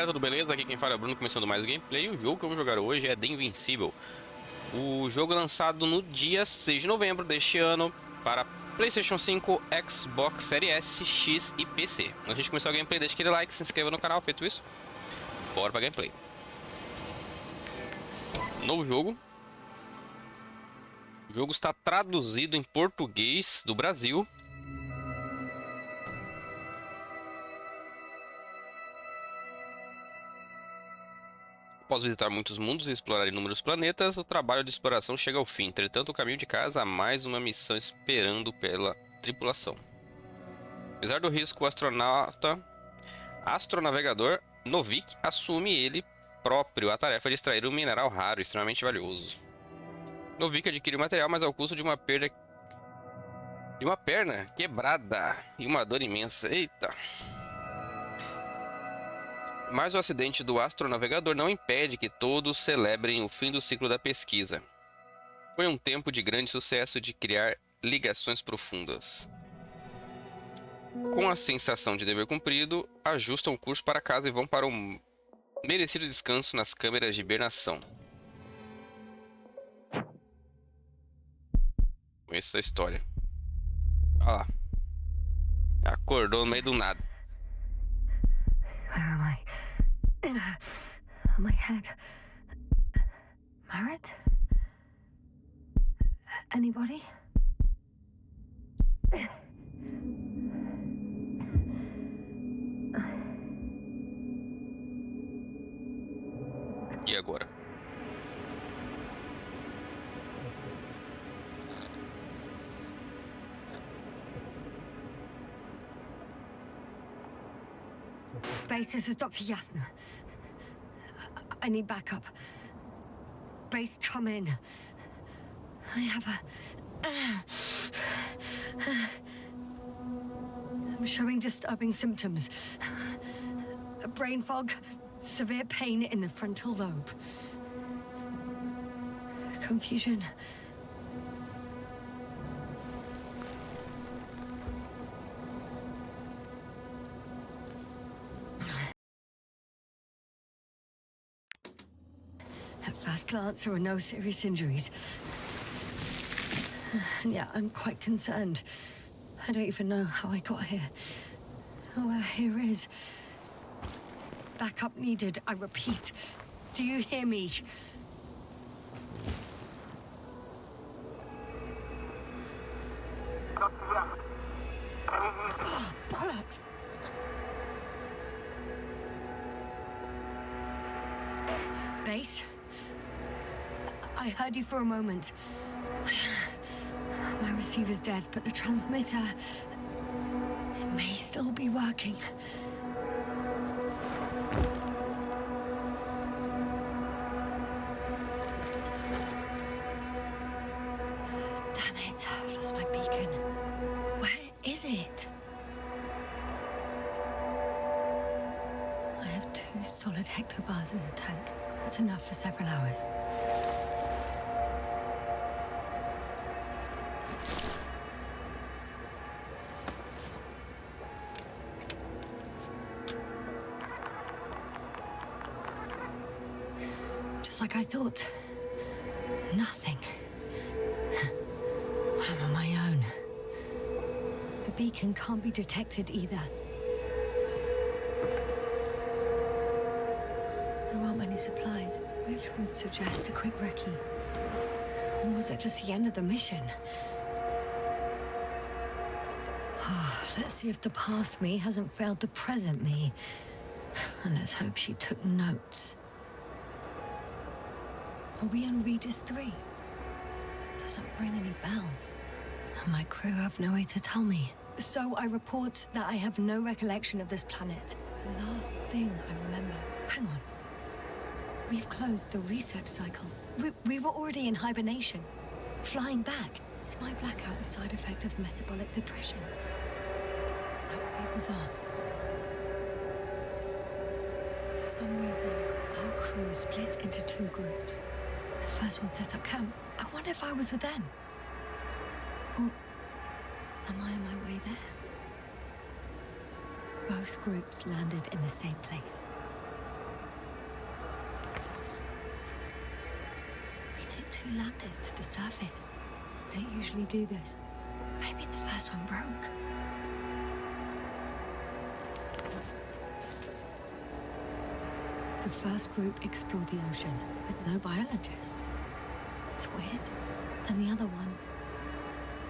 galera, tudo beleza? Aqui quem fala é o Bruno, começando mais o gameplay. O jogo que vamos jogar hoje é The Invincible. O jogo é lançado no dia 6 de novembro deste ano para PlayStation 5, Xbox Series S, X e PC. Antes de a gente começar o gameplay, deixa aquele like, se inscreva no canal, feito isso. Bora pra gameplay. Novo jogo. O jogo está traduzido em português do Brasil. Após visitar muitos mundos e explorar inúmeros planetas, o trabalho de exploração chega ao fim. Entretanto, o caminho de casa há mais uma missão esperando pela tripulação. Apesar do risco, o astronavegador Novik assume ele próprio a tarefa de extrair um mineral raro extremamente valioso. Novik adquire o material, mas ao custo de uma perna quebrada e uma dor imensa. Eita! Mas o acidente do astronavegador não impede que todos celebrem o fim do ciclo da pesquisa. Foi um tempo de grande sucesso de criar ligações profundas. Com a sensação de dever cumprido, ajustam o curso para casa e vão para um merecido descanso nas câmeras de hibernação. Conheço essa história. Olha lá. Acordou no meio do nada. Where am I? My head. Margaret? Anybody? E agora? Base, this is Dr. Yasna. I need backup. Base, come in. I have I'm showing disturbing symptoms. A brain fog, severe pain in the frontal lobe. Confusion. At first glance, there are no serious injuries. And yet, I'm quite concerned. I don't even know how I got here. Where here is. Backup needed, I repeat. Do you hear me? Oh, bollocks! Base? I heard you for a moment. My receiver's dead, but the transmitter may still be working. Damn it, I've lost my beacon. Where is it? I have 2 solid hectobars in the tank. That's enough for several hours. Just like I thought. Nothing. I'm on my own. The beacon can't be detected either. There aren't many supplies, which would suggest a quick recce. Or was it just the end of the mission? Let's see if the past me hasn't failed the present me. And let's hope she took notes. Are we on Regis 3? Doesn't ring any bells. And my crew have no way to tell me. So I report that I have no recollection of this planet. The last thing I remember. Hang on. We've closed the research cycle. We were already in hibernation. Flying back. Is my blackout a side effect of metabolic depression? That would be bizarre. For some reason, our crew split into 2 groups. The first one set up camp. I wonder if I was with them. Or am I on my way there? Both groups landed in the same place. two landers to the surface. They don't usually do this. Maybe the first one broke. The first group explored the ocean with no biologist. It's weird. And the other one,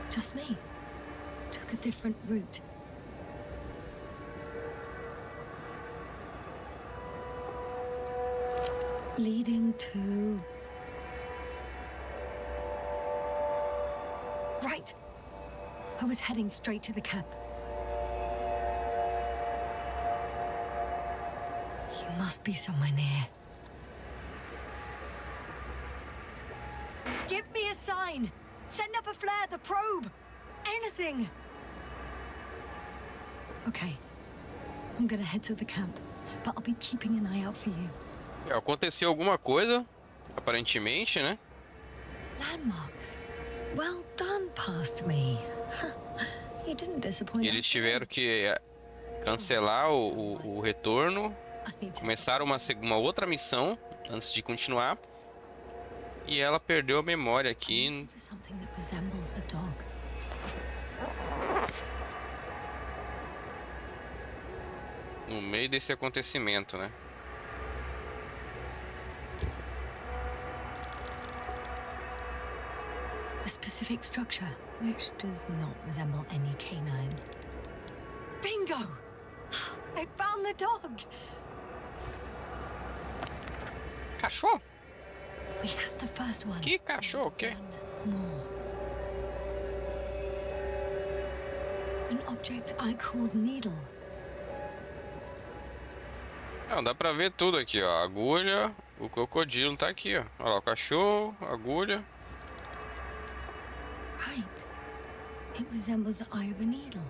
just me, took a different route. Leading to... Right. I was heading straight to the camp. You must be somewhere near. Give me a sign! Send up a flare, the probe! Anything! Okay. I'm gonna head to the camp, but I'll be keeping an eye out for you. Aconteceu alguma coisa, aparentemente, né? Landmarks. Well done, past me. You didn't disappoint us. Eles tiveram que cancelar o retorno, começaram uma outra missão antes de continuar. E ela perdeu a memória aqui. No meio desse acontecimento, né? A specific structure which does not resemble any canine. Bingo! I found the dog. Cachorro? We have the first one. Que cachorro, que? More. An object I called needle. Não, dá pra ver tudo aqui, ó. A agulha, o crocodilo tá aqui, ó. Olha lá, o cachorro, a agulha. Right. It resembles the eye of a needle.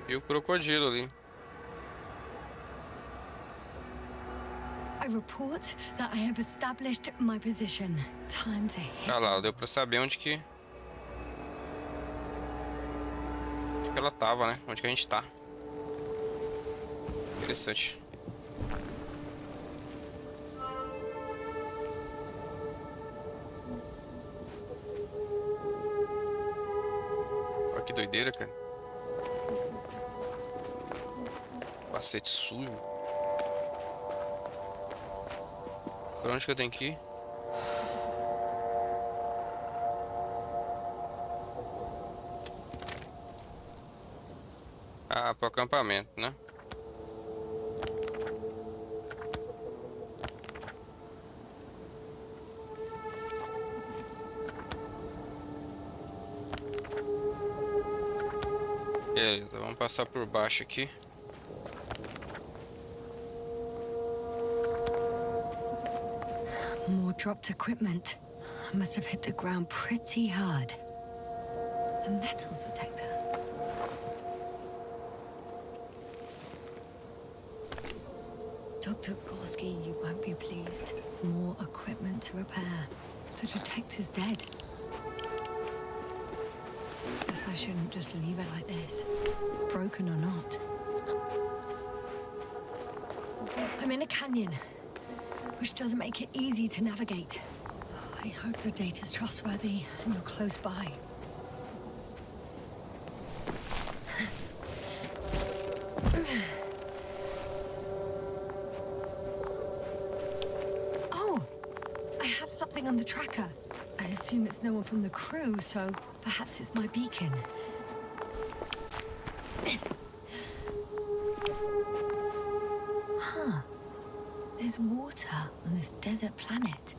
E o crocodilo ali. I report that I have established my position. Time to hit. Olha lá, deu pra saber onde que ela tava, né? Onde que a gente tá. Interessante. Olha que doideira, cara. Capacete sujo. Pra onde que eu tenho que ir? Ah, pro acampamento, né? Beleza, vamos passar por baixo aqui. More dropped equipment. I must have hit the ground pretty hard. A metal detector. Dr. Gorski, you won't be pleased. More equipment to repair. The detector's dead. Guess I shouldn't just leave it like this. Broken or not. I'm in a canyon, which doesn't make it easy to navigate. I hope the data's trustworthy and you're close by. Oh, I have something on the tracker. I assume it's no one from the crew, so perhaps it's my beacon. Huh. There's water on this desert planet.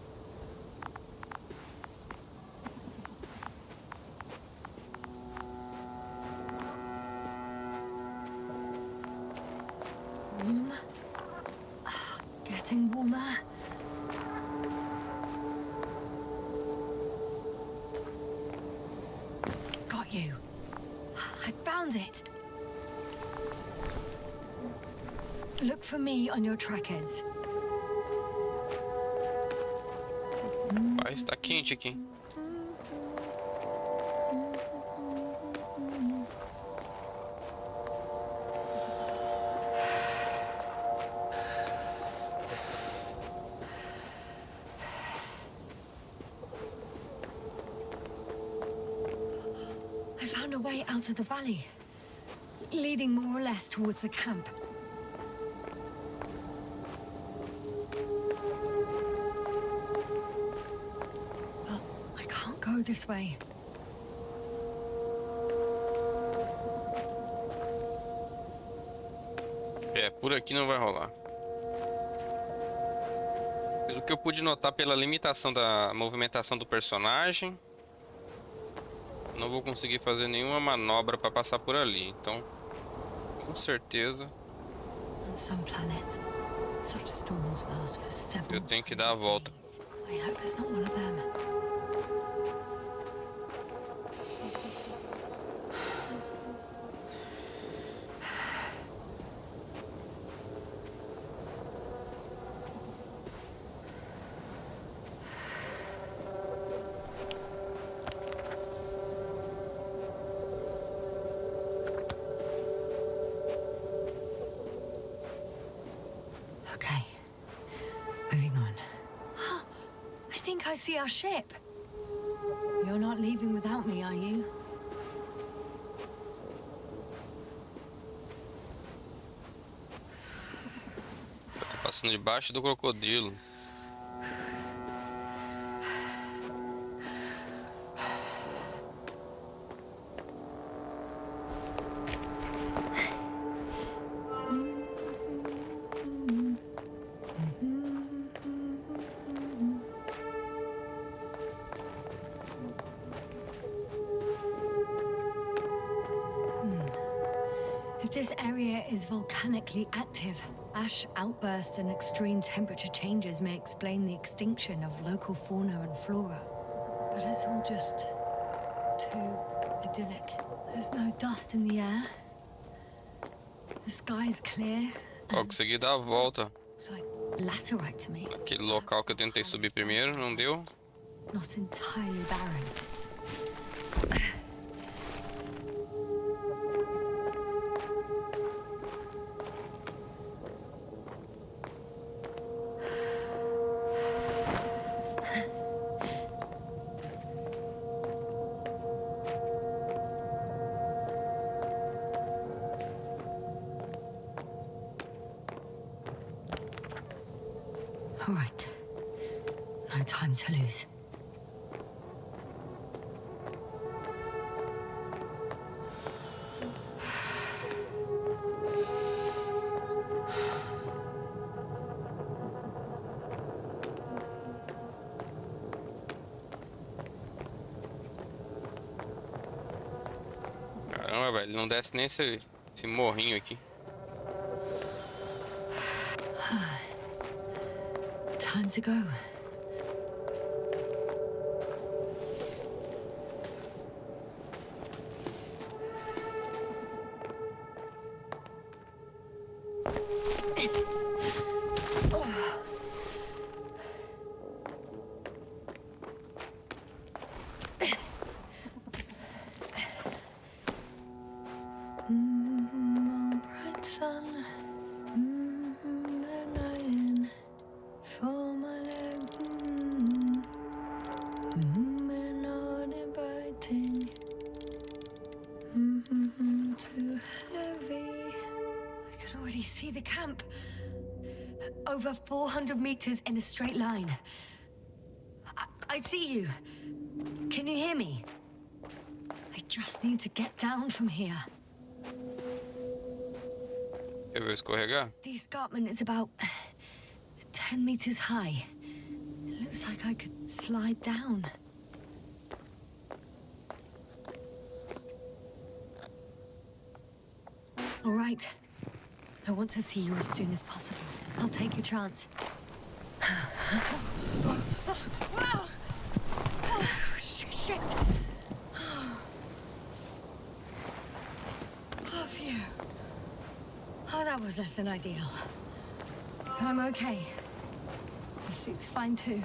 Warm. Getting warmer. Got you. I found it. Look for me on your trackers. Está quente aqui. found a way out of the valley, leading more or less towards the camp. But I can't go this way. É, por aqui não vai rolar. Pelo que eu pude notar pela limitação da movimentação do personagem, não vou conseguir fazer nenhuma manobra para passar por ali. Então, com certeza, On some planets, such storms last for several eu tenho que dar a volta. days. I hope it's not one of them. Okay, moving on. I think I see our ship. You're not leaving without me, are you? Eu tô passando debaixo do crocodilo. If this area is volcanically active, ash outbursts and extreme temperature changes may explain the extinction of local fauna and flora. But it's all just too idyllic. There's no dust in the air. The sky is clear. Ó, consegui dar a volta. Looks like laterite to me. Aquele local que eu tentei subir primeiro, não deu. Not entirely barren. All right. No time to lose. Caramba, velho, não desce nem esse morrinho aqui. Time to go. Oh, bright sun, the night in for my leg, and not inviting, too heavy. I can already see the camp. Over 400 meters in a straight line. I see you. Can you hear me? I just need to get down from here. Eu vou escorregar? The escarpment is about 10 meters high. It looks like I could slide down. All right. I want to see you as soon as possible. I'll take a chance. Shit. Oh, phew. Oh, that was less than ideal. But I'm okay. The suit's fine too.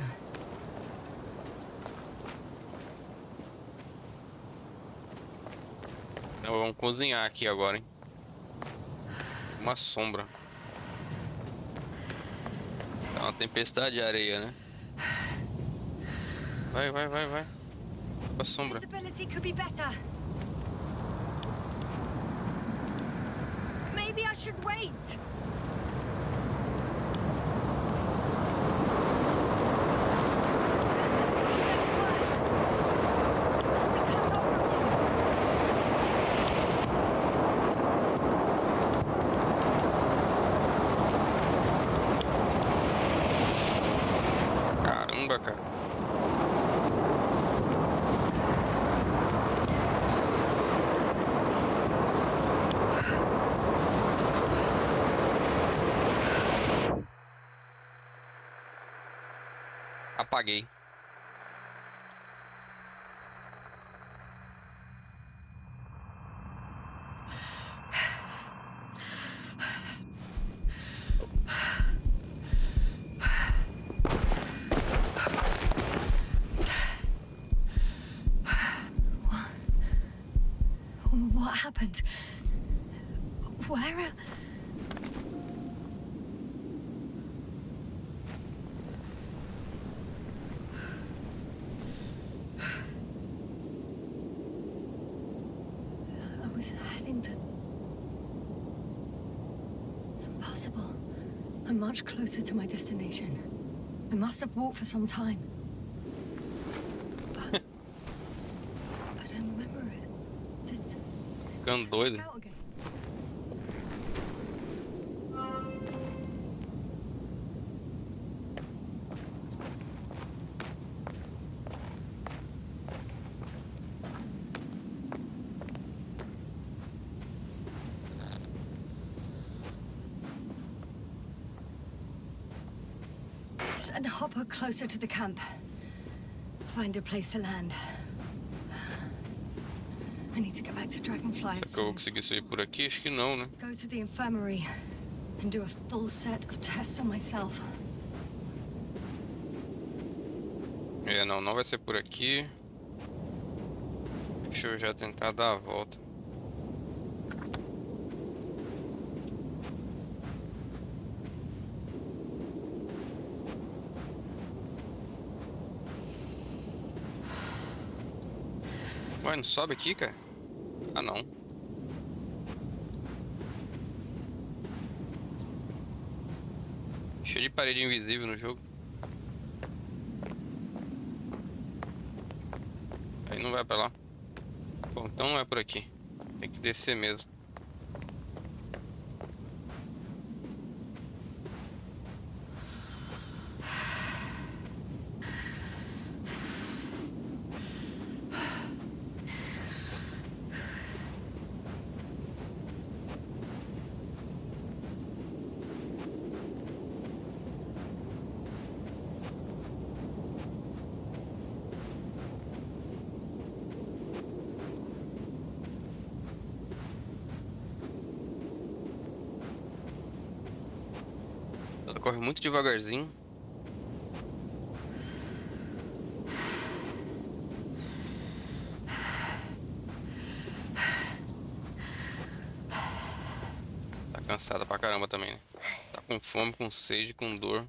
Então vamos cozinhar aqui agora, hein? Uma sombra. É uma tempestade de areia, né? Vai. A sombra. Visibility could be better. Maybe I should wait. Caramba, cara. Apaguei. What happened? Where? I was heading to... Impossible. I'm much closer to my destination. I must have walked for some time. But I don't remember it. Ficando doido. Out again. Send Hopper closer to the camp. Find a place to land. I need to get back to Dragonfly. Será que eu vou conseguir subir por aqui? Acho que não, né? Go to the infirmary and do a full set of tests on myself. É, não vai ser por aqui. Deixa eu já tentar dar a volta. Ué, não sobe aqui, cara? Ah, não. Cheio de parede invisível no jogo. Aí não vai pra lá. Bom, então não é por aqui. Tem que descer mesmo. Ela corre muito devagarzinho. Tá cansada pra caramba também, né? Tá com fome, com sede, com dor.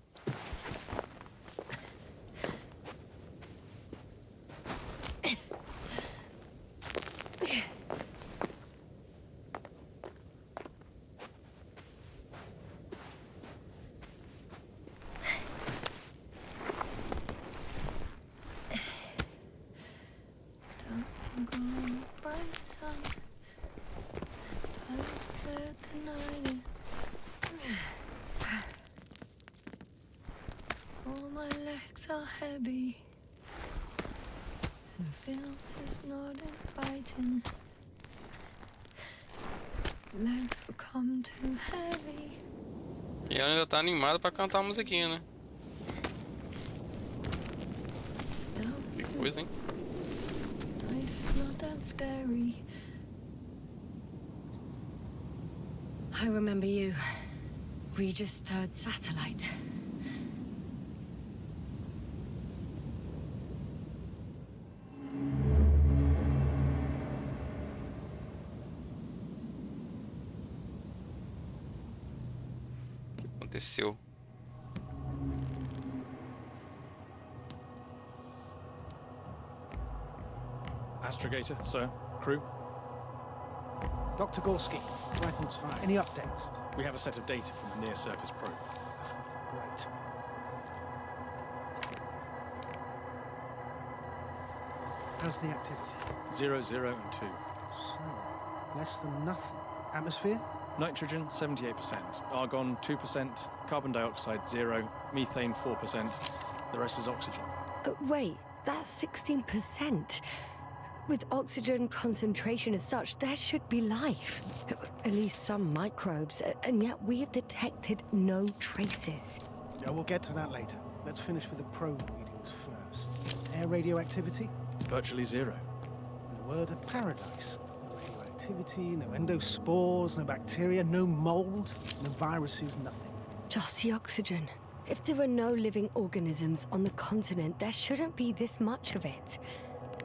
All my legs are heavy. The film is not inviting. Legs become too heavy. E ela ainda tá animada pra cantar a musiquinha, né? Que coisa, hein? It's not that scary. I remember you. Regis' third satellite. O que aconteceu? Astrogator, sir. Crew? Dr. Gorski, right on time. Any updates? We have a set of data from the near-surface probe. Great. How's the activity? 0, 0, and 2. So, less than nothing. Atmosphere? Nitrogen, 78%. Argon, 2%. Carbon dioxide, 0. Methane, 4%. The rest is oxygen. Wait, that's 16%. With oxygen concentration as such, there should be life. At least some microbes, and yet we have detected no traces. Yeah, we'll get to that later. Let's finish with the probe readings first. Air radioactivity? Virtually 0. In a word, a paradise. No radioactivity, no endospores, no bacteria, no mold, no viruses, nothing. Just the oxygen. If there are no living organisms on the continent, there shouldn't be this much of it.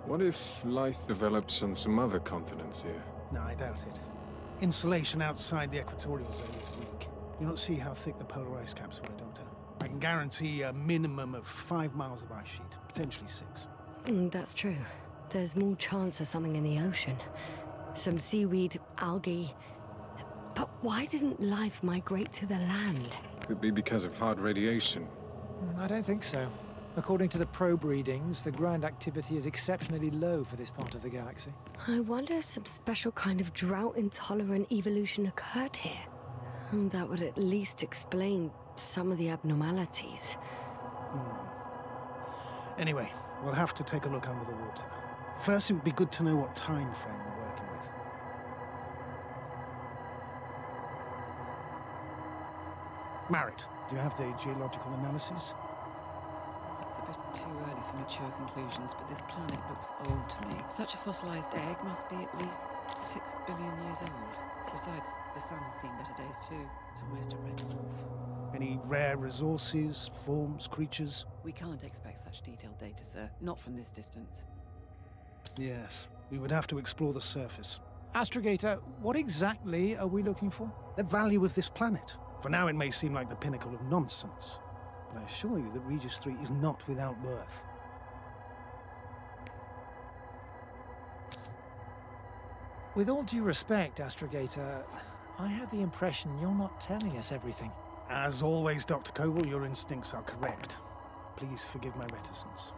What if life develops on some other continents here? No, I doubt it. Insulation outside the equatorial zone is weak. You don't see how thick the polar ice caps were, Doctor. I can guarantee a minimum of 5 miles of ice sheet, potentially 6. That's true. There's more chance of something in the ocean. Some seaweed, algae. But why didn't life migrate to the land? Could be because of hard radiation. I don't think so. According to the probe readings, the ground activity is exceptionally low for this part of the galaxy. I wonder if some special kind of drought-intolerant evolution occurred here. That would at least explain some of the abnormalities. Anyway, we'll have to take a look under the water. First, it would be good to know what time frame we're working with. Marit, do you have the geological analysis? It's a bit too early for mature conclusions, but this planet looks old to me. Such a fossilized egg must be at least 6 billion years old. Besides, the sun has seen better days too. It's almost a red dwarf. Any rare resources, forms, creatures? We can't expect such detailed data, sir. Not from this distance. Yes, we would have to explore the surface. Astrogator, what exactly are we looking for? The value of this planet. For now, it may seem like the pinnacle of nonsense, but I assure you that Regis 3 is not without worth. With all due respect, Astrogator, I have the impression you're not telling us everything. As always, Dr. Koval, your instincts are correct. Please forgive my reticence.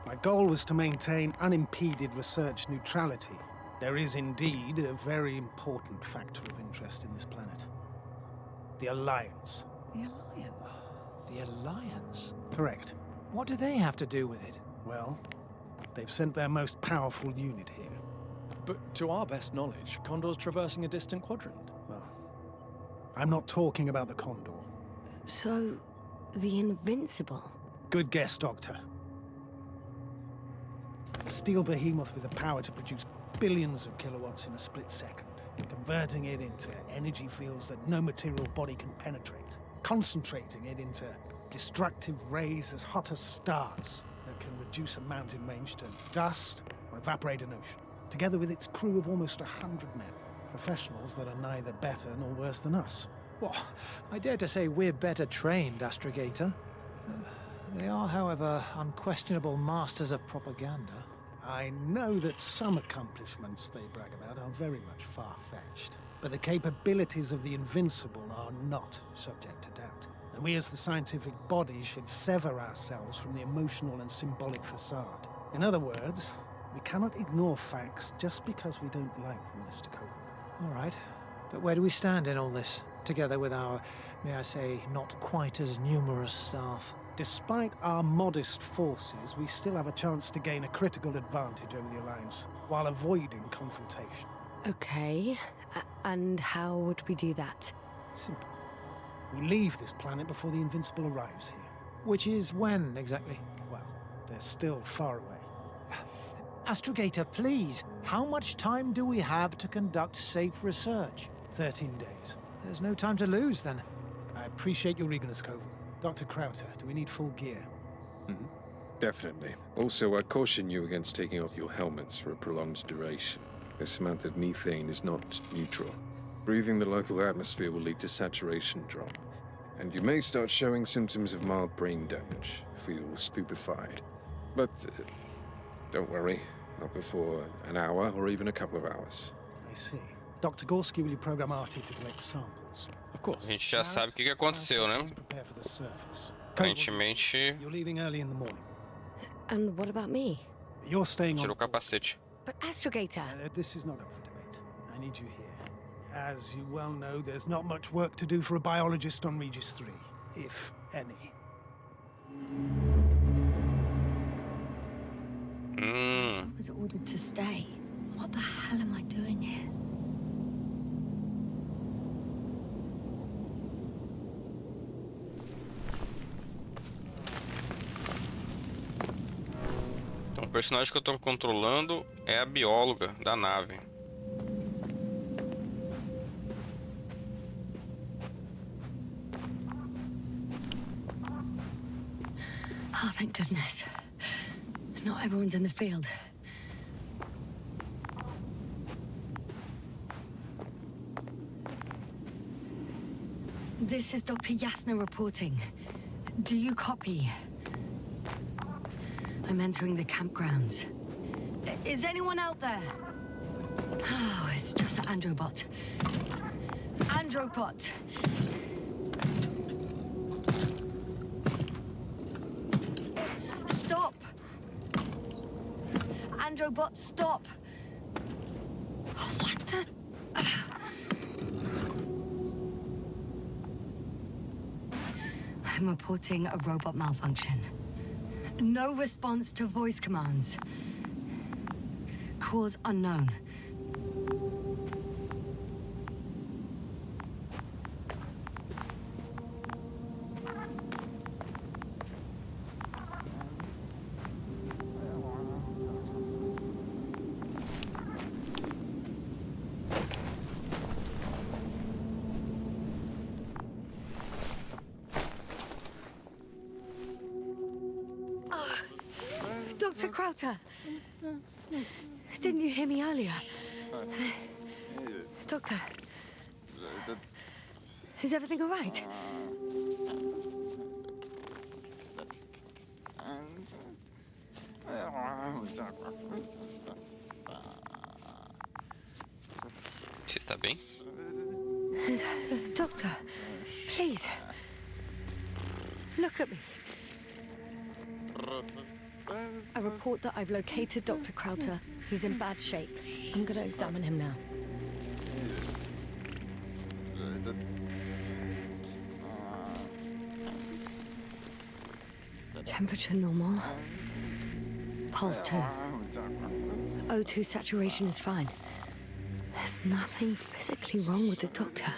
My goal was to maintain unimpeded research neutrality. There is indeed a very important factor of interest in this planet. The Alliance. The Alliance? The Alliance? Correct. What do they have to do with it? Well, they've sent their most powerful unit here. But to our best knowledge, Condor's traversing a distant quadrant. Well, I'm not talking about the Condor. So, the Invincible. Good guess, Doctor. A steel behemoth with the power to produce billions of kilowatts in a split second, converting it into energy fields that no material body can penetrate, concentrating it into destructive rays as hot as stars that can reduce a mountain range to dust or evaporate an ocean, together with its crew of almost 100 men, professionals that are neither better nor worse than us. Well, I dare to say we're better trained, Astrogator. They are, however, unquestionable masters of propaganda. I know that some accomplishments they brag about are very much far-fetched, but the capabilities of the Invincible are not subject to doubt. And we as the scientific body should sever ourselves from the emotional and symbolic facade. In other words, we cannot ignore facts just because we don't like them, Mr. Koval. All right, but where do we stand in all this, together with our, may I say, not quite as numerous staff? Despite our modest forces, we still have a chance to gain a critical advantage over the Alliance, while avoiding confrontation. Okay, and how would we do that? Simple. We leave this planet before the Invincible arrives here. Which is when, exactly? Well, they're still far away. Astrogator, please, how much time do we have to conduct safe research? 13 days. There's no time to lose, then. I appreciate your eagerness, Koval. Dr. Crowther, do we need full gear? Definitely. Also, I caution you against taking off your helmets for a prolonged duration. This amount of methane is not neutral. Breathing the local atmosphere will lead to saturation drop, and you may start showing symptoms of mild brain damage, feel stupefied. But don't worry, not before an hour or even a couple of hours. I see. Dr. Gorski, will you program RT to collect samples? Of course. A gente já sabe o que aconteceu, né? Prepare for the surface. Aparentemente, You're leaving early in the morning. And what about me? You're staying tirou on. o capacete. But Astrogator. This is not up for debate. I need you here. As you well know, there's not much work to do for a biologist on Regis 3, if any. I was ordered to stay. What the hell am I doing here? Então, o personagem que eu tô controlando é a bióloga da nave. Oh, thank goodness. Not everyone's in the field. This is Dr. Yasna reporting. Do you copy? I'm entering the campgrounds. Is anyone out there? Oh, it's just an Androbot. Androbot! Stop! Androbot, stop! What the... I'm reporting a robot malfunction. No response to voice commands. Cause unknown. Dr. Crowther! Didn't you hear me earlier? Doctor? Is everything all right? Você está bem? Doctor, please. Look at me. I report that I've located Dr. Crowther. He's in bad shape. I'm gonna examine him now. Temperature normal. Pulse 2. O2 saturation is fine. There's nothing physically wrong with the doctor.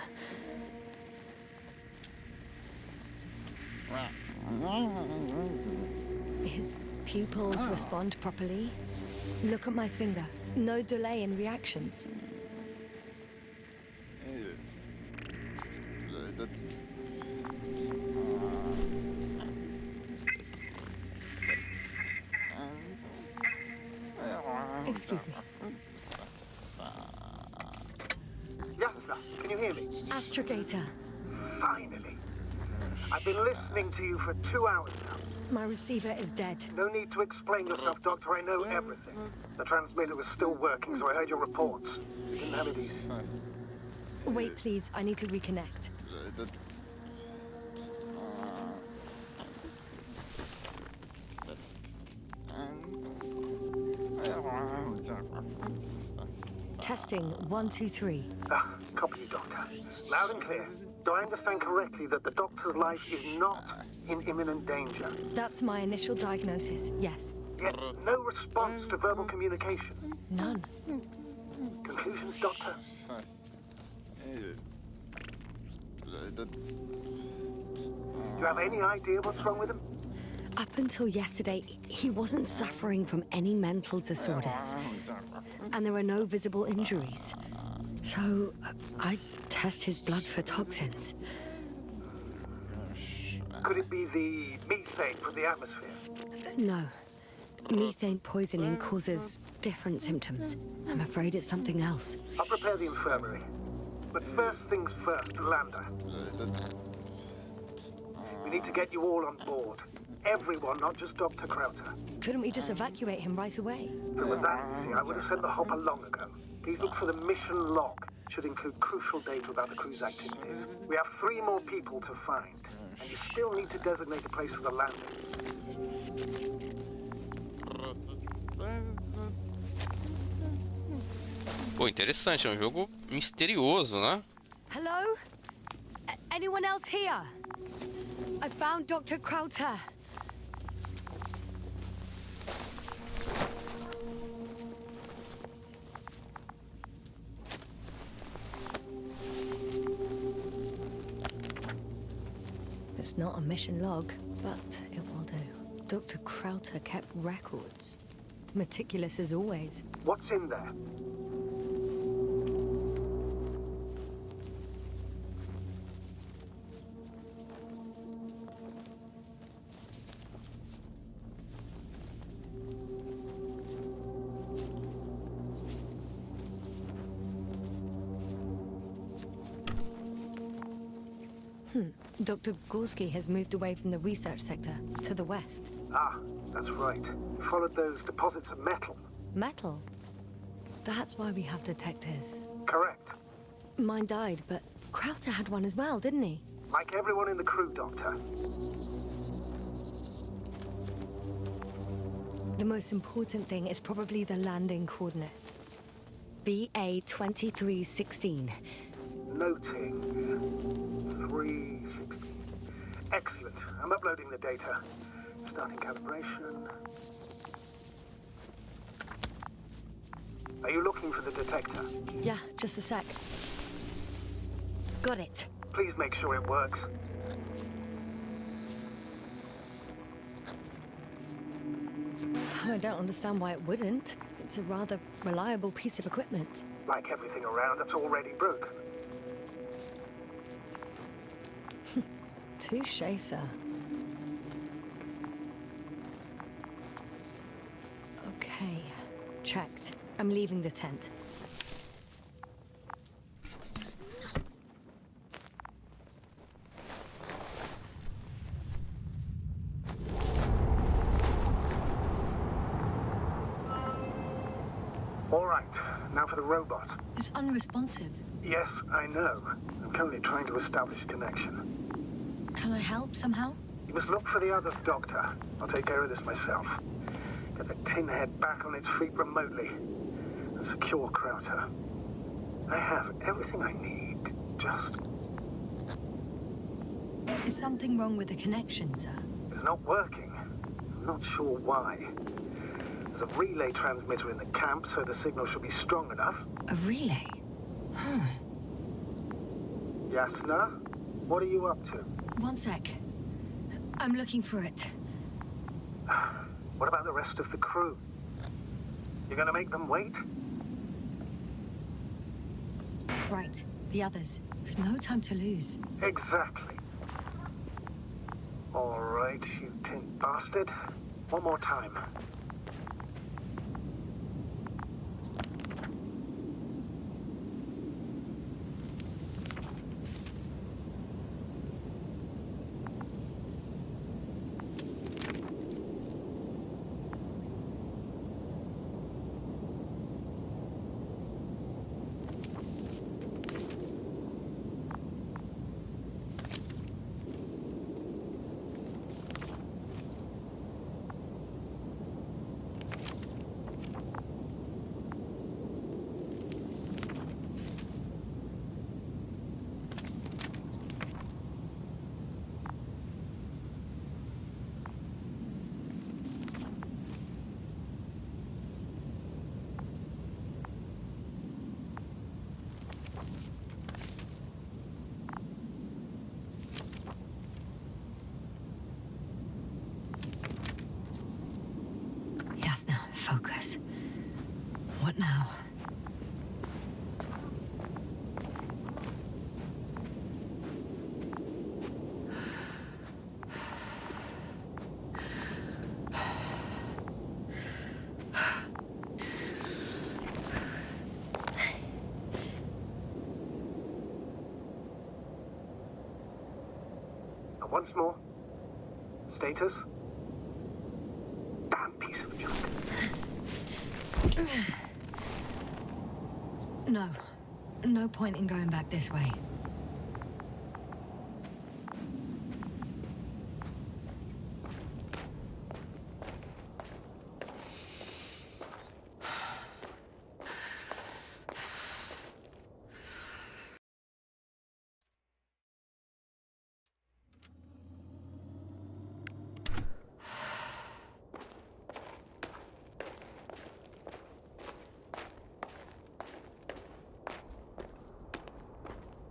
His pupils respond properly. Look at my finger. No delay in reactions. Excuse me. Yasna, can you hear me? Astrogator. Finally. I've been listening to you for 2 hours now. My receiver is dead. No need to explain yourself, Doctor. I know everything. The transmitter was still working, so I heard your reports. Didn't have it easy. Wait, please. I need to reconnect. Testing 1, 2, 3. Copy you, Doctor. Loud and clear. Do I understand correctly that the Doctor's life is not in imminent danger? That's my initial diagnosis, yes. Yet no response to verbal communication. None. Conclusions, Doctor? Do you have any idea what's wrong with him? Up until yesterday, he wasn't suffering from any mental disorders. And there are no visible injuries. So, I test his blood for toxins. Could it be the methane from the atmosphere? No. Methane poisoning causes different symptoms. I'm afraid it's something else. I'll prepare the infirmary. But first things first, Lander. We need to get you all on board. Everyone, not just Dr. Crowther. Couldn't we just evacuate him right away? If it were that easy, I would have sent the hopper long ago. Please look for the mission log. should include crucial data about the crew's activities. We have 3 more people to find, and you still need to designate a place for the landing. Pô, interessante, é um jogo misterioso, né? Hello? Anyone else here? I found Dr. Krauter. It's not a mission log, but it will do. Dr. Krauter kept records. Meticulous as always. What's in there? Dr. Gorski has moved away from the research sector to the west. Ah, that's right. Followed those deposits of metal. Metal? That's why we have detectors. Correct. Mine died, but Krauter had one as well, didn't he? Like everyone in the crew, Doctor. The most important thing is probably the landing coordinates. BA 2316. Noting. 360. Excellent. I'm uploading the data. Starting calibration. Are you looking for the detector? Yeah, just a sec. Got it. Please make sure it works. I don't understand why it wouldn't. It's a rather reliable piece of equipment. Like everything around that's already broken. Touché, sir. Okay, checked. I'm leaving the tent. All right, now for the robot. It's unresponsive. Yes, I know. I'm currently trying to establish a connection. Can I help somehow? You must look for the others, Doctor. I'll take care of this myself. Get the tin head back on its feet remotely. And secure Krauter. I have everything I need. Just... Is something wrong with the connection, sir? It's not working. I'm not sure why. There's a relay transmitter in the camp, so the signal should be strong enough. A relay? Huh. Yasna, what are you up to? One sec. I'm looking for it. What about the rest of the crew? You're gonna make them wait? Right, the others. We've no time to lose. Exactly. All right, you tin bastard. One more time. Yasna, focus. What now? And once more. Status? Damn piece of junk. No. No point in going back this way.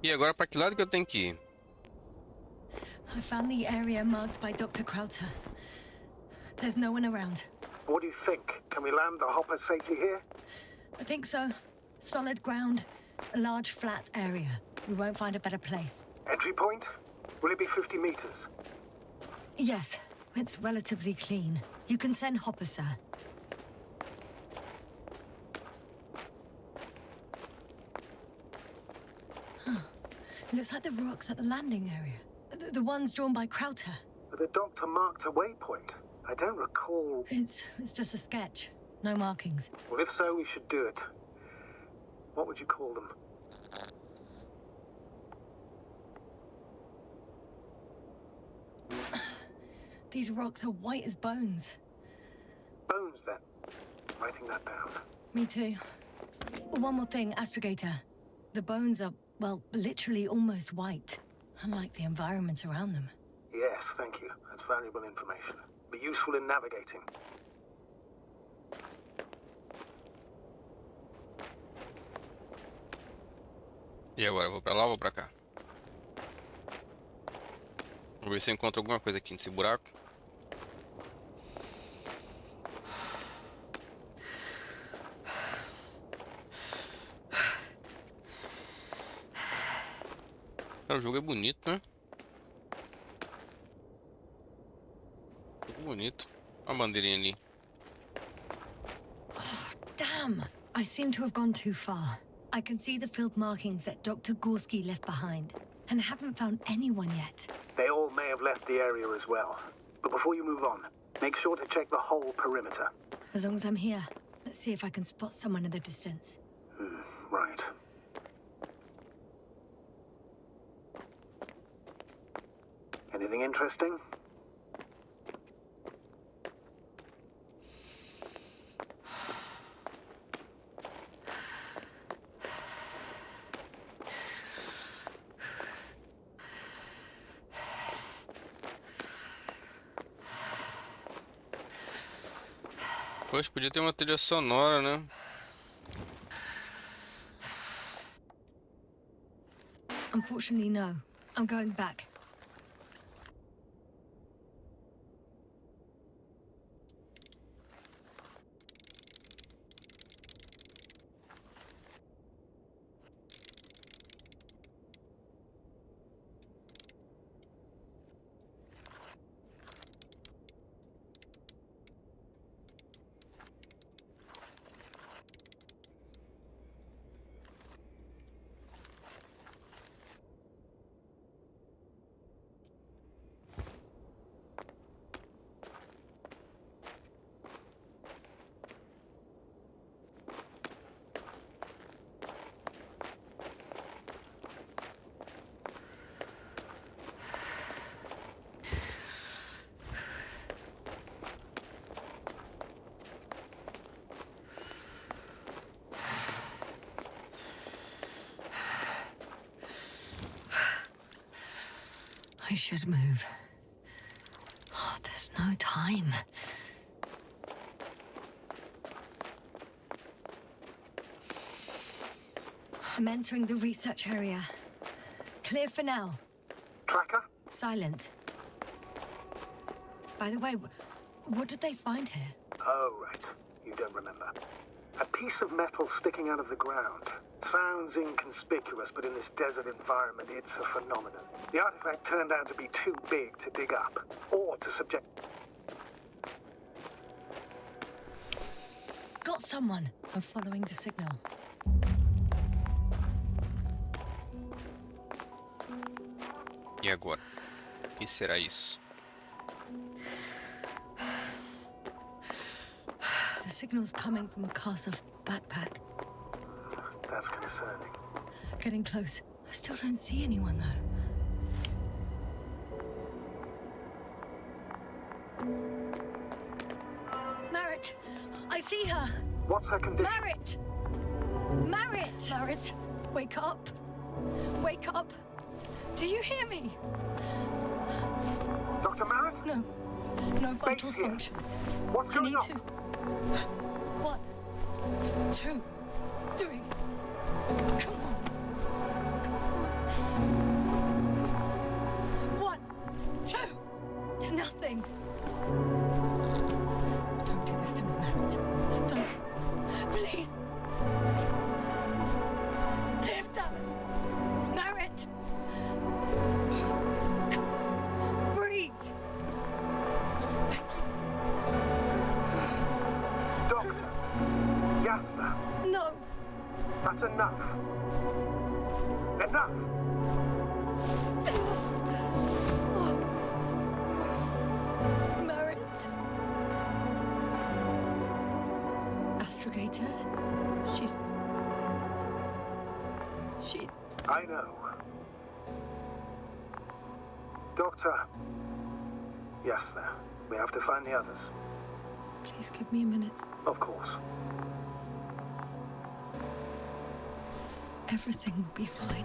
E agora, para que lado que eu tenho que ir? I found the area marked by Dr. Krauter. There's no one around. What do you think? Can we land the hopper safely here? I think so. Solid ground, a large flat area. We won't find a better place. Entry point? Will it be 50 meters? Yes, it's relatively clean. You can send Hopper, sir. It looks like the rocks at the landing area. The ones drawn by Krauter. The doctor marked a waypoint. I don't recall... It's just a sketch. No markings. Well, if so, we should do it. What would you call them? These rocks are white as bones. Bones, then. Writing that down. Me too. One more thing, Astrogator. The bones are, well, literally almost white. Unlike the environment around them. Yes, thank you. That's valuable information. Be useful in navigating. E agora, eu vou pra lá ou vou pra cá? Vou ver se eu encontro alguma coisa aqui nesse buraco. Cara, o jogo é bonito, né? Jogo bonito. Olha a bandeirinha ali. Damn! I seem to have gone too far. I can see the field markings that Dr. Gorski left behind, and haven't found anyone yet. They all may have left the area as well. But before you move on, make sure to check the whole perimeter. As long as I'm here, let's see if I can spot someone in the distance. Right. Anything interesting? Poxa, podia ter uma trilha sonora, né? Unfortunately, no. I'm going back. I should move. Oh, there's no time. I'm entering the research area. Clear for now. Tracker? Silent. By the way, what did they find here? Oh, right. You don't remember. A piece of metal sticking out of the ground. Sounds inconspicuous, but in this desert environment, it's a phenomenon. The artifact turned out to be too big to dig up, or to subject... Got someone. I'm following the signal. E agora? O que será isso? The signal's coming from a cast-off backpack. That's concerning. Getting close. I still don't see anyone, though. Merritt! I see her! What's her condition? Merritt! Merritt! Merritt, wake up! Wake up! Do you hear me? Dr. Merritt? No. No vital here. functions. What's I going need on? to. 1, 2, 3. Come on. 1, 2. Nothing. Don't do this to me, Merritt. Don't. Please. Live, damn it. Merritt. Come on. Breathe. Thank you. Doctor. Yasna. No. That's enough. Enough! Merritt. Astrogator. She's... I know. Doctor. Yasna. We have to find the others. Please give me a minute. Of course. Everything will be fine.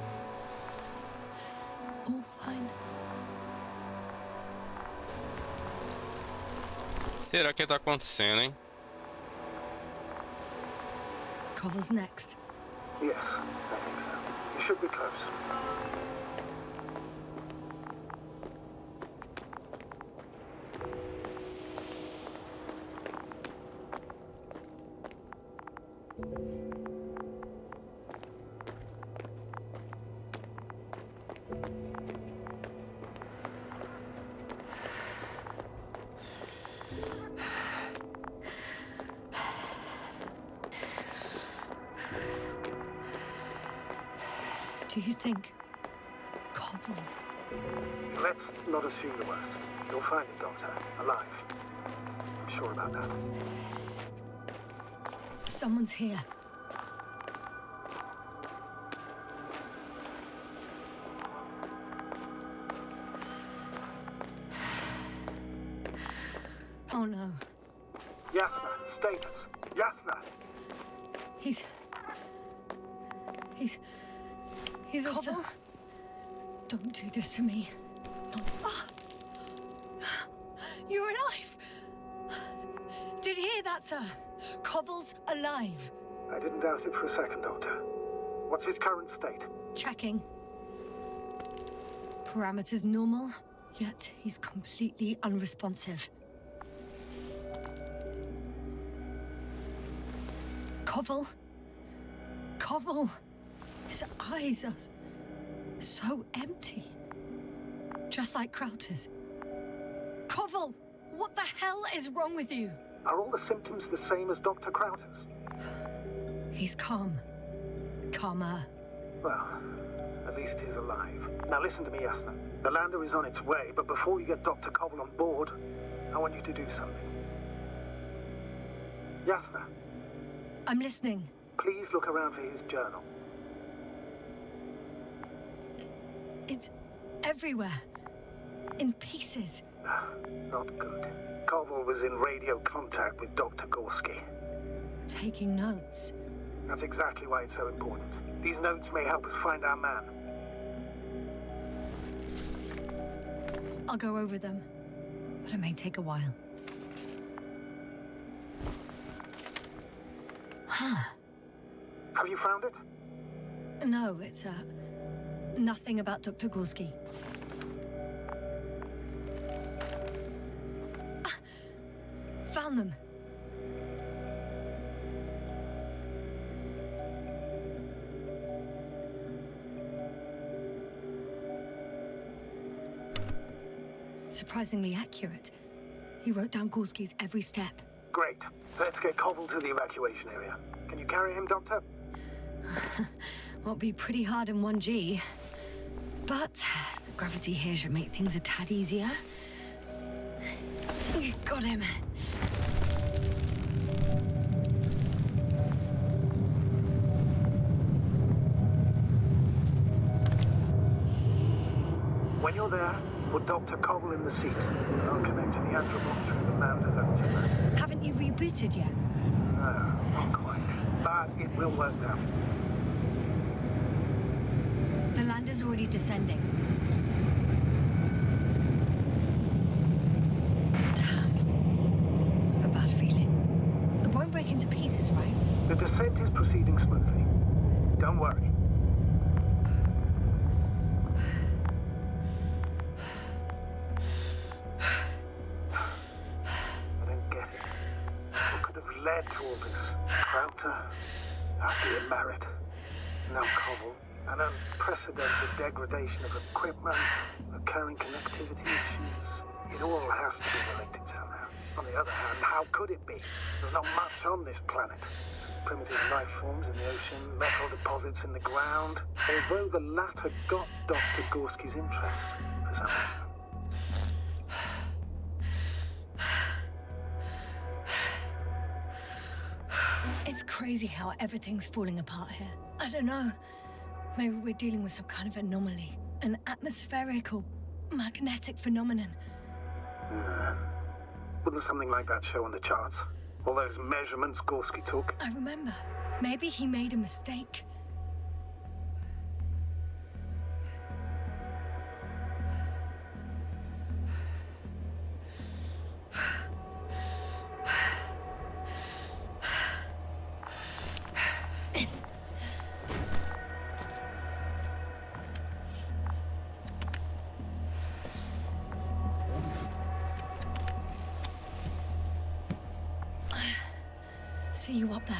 All fine. Será que tá acontecendo, hein? Cover's next. Yes, I think so. You should be close. Do you think Koval? Let's not assume the worst. You'll find it, Doctor. Alive. I'm sure about that. Someone's here. Oh no. Yasna, status. Yasna! He's also... Don't do this to me. Ah. You're alive! Did you hear that, sir? Koval's alive. I didn't doubt it for a second, Doctor. What's his current state? Checking. Parameters normal, yet he's completely unresponsive. Koval? Koval! His eyes are so empty. Just like Krauter's. Koval! What the hell is wrong with you? Are all the symptoms the same as Dr. Krauter's? He's calm. Calmer. Well, at least he's alive. Now listen to me, Yasna. The lander is on its way, but before you get Dr. Koval on board, I want you to do something. Yasna, I'm listening. please look around for his journal. It's everywhere. In pieces. Not good. Koval was in radio contact with Dr. Gorski. Taking notes. That's exactly why it's so important. These notes may help us find our man. I'll go over them. But it may take a while. Huh. Have you found it? No, it's, nothing about Dr. Gorski. Ah, found them. Surprisingly accurate. He wrote down Gorski's every step. Great. Let's get Koval to the evacuation area. Can you carry him, Doctor? Won't be pretty hard in 1G. But the gravity here should make things a tad easier. Got him. When you're there, put Dr. Cobble in the seat, and I'll connect to the Androbot through the Lander's antenna. Haven't you rebooted yet? No, not quite. But it will work now. The lander's already descending. Damn. I have a bad feeling. It won't break into pieces, right? The descent is proceeding smoothly. Don't worry. I don't get it. What could have led to all this? Crowther, being married, now Cobble, an unprecedented degradation of equipment, recurring connectivity issues. It all has to be related somehow. On the other hand, how could it be? There's not much on this planet. Primitive life forms in the ocean, metal deposits in the ground. Although the latter got Dr. Gorski's interest for some reason. It's crazy how everything's falling apart here. I don't know. Maybe we're dealing with some kind of anomaly. An atmospheric or magnetic phenomenon. Wouldn't something like that show on the charts? All those measurements Gorski took? I remember. Maybe he made a mistake. See you up there.